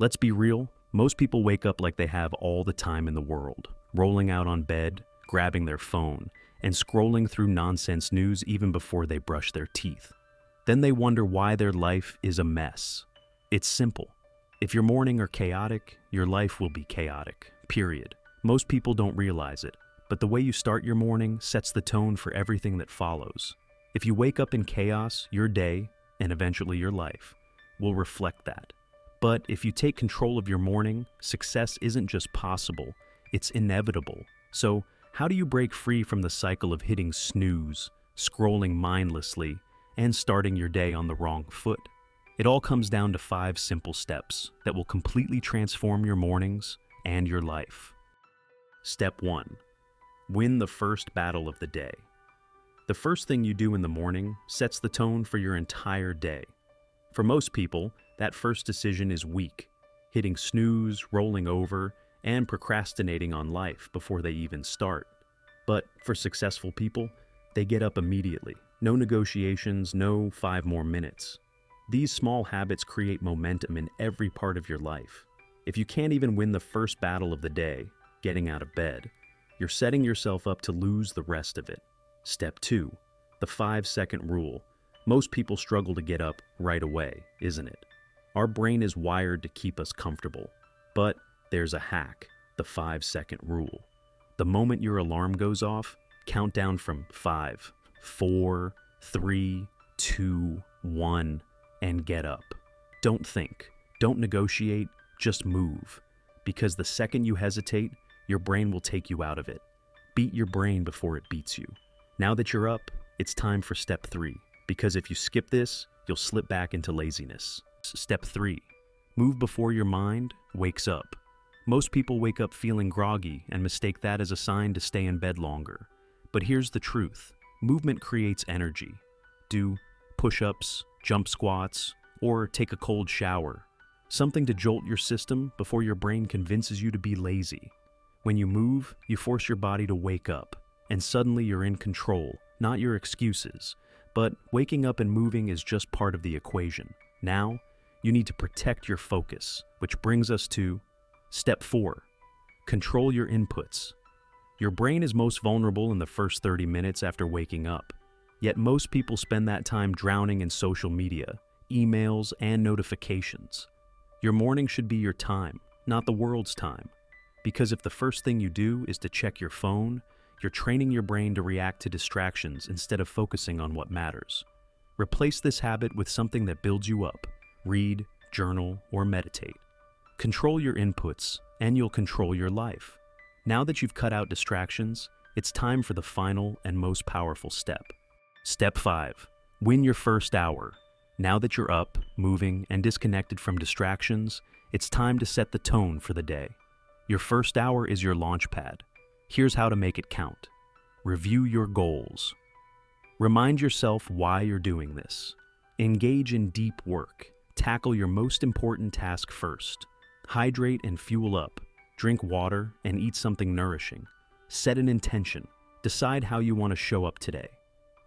Let's be real, most people wake up like they have all the time in the world, rolling out on bed, grabbing their phone, and scrolling through nonsense news even before they brush their teeth. Then they wonder why their life is a mess. It's simple. If your morning are chaotic, your life will be chaotic, period. Most people don't realize it, but the way you start your morning sets the tone for everything that follows. If you wake up in chaos, your day, and eventually your life, will reflect that. But if you take control of your morning, success isn't just possible, it's inevitable. So, how do you break free from the cycle of hitting snooze, scrolling mindlessly, and starting your day on the wrong foot? It all comes down to 5 simple steps that will completely transform your mornings and your life. Step 1. Win the first battle of the day. The first thing you do in the morning sets the tone for your entire day. For most people, that first decision is weak, hitting snooze, rolling over, and procrastinating on life before they even start. But for successful people, they get up immediately. No negotiations, no 5 more minutes. These small habits create momentum in every part of your life. If you can't even win the first battle of the day, getting out of bed, you're setting yourself up to lose the rest of it. Step 2. The 5-second rule. Most people struggle to get up right away, isn't it? Our brain is wired to keep us comfortable. But there's a hack, the 5-second rule. The moment your alarm goes off, count down from 5, 4, 3, 2, 1, and get up. Don't think, don't negotiate, just move. Because the second you hesitate, your brain will take you out of it. Beat your brain before it beats you. Now that you're up, it's time for step 3. Because if you skip this, you'll slip back into laziness. Step 3. Move before your mind wakes up. Most people wake up feeling groggy and mistake that as a sign to stay in bed longer. But here's the truth. Movement creates energy. Do push-ups, jump squats, or take a cold shower. Something to jolt your system before your brain convinces you to be lazy. When you move, you force your body to wake up, and suddenly you're in control, not your excuses. But waking up and moving is just part of the equation. Now, you need to protect your focus, which brings us to Step 4. Control your inputs. Your brain is most vulnerable in the first 30 minutes after waking up. Yet most people spend that time drowning in social media, emails, and notifications. Your morning should be your time, not the world's time. Because if the first thing you do is to check your phone, you're training your brain to react to distractions instead of focusing on what matters. Replace this habit with something that builds you up. Read, journal, or meditate. Control your inputs, and you'll control your life. Now that you've cut out distractions, it's time for the final and most powerful step. Step 5. Win your first hour. Now that you're up, moving, and disconnected from distractions, it's time to set the tone for the day. Your first hour is your launch pad. Here's how to make it count. Review your goals. Remind yourself why you're doing this. Engage in deep work. Tackle your most important task first. Hydrate and fuel up. Drink water and eat something nourishing. Set an intention. Decide how you want to show up today.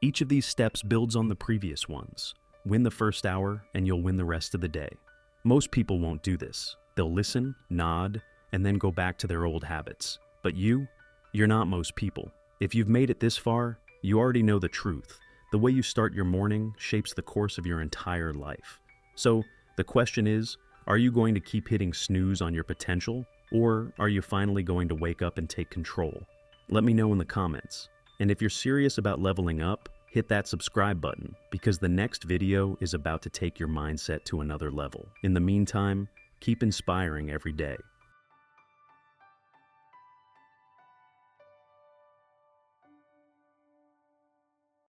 Each of these steps builds on the previous ones. Win the first hour and you'll win the rest of the day. Most people won't do this. They'll listen, nod, and then go back to their old habits. But you're not most people. If you've made it this far, you already know the truth. The way you start your morning shapes the course of your entire life. So, the question is, are you going to keep hitting snooze on your potential, or are you finally going to wake up and take control? Let me know in the comments. And if you're serious about leveling up, hit that subscribe button, because the next video is about to take your mindset to another level. In the meantime, keep inspiring every day.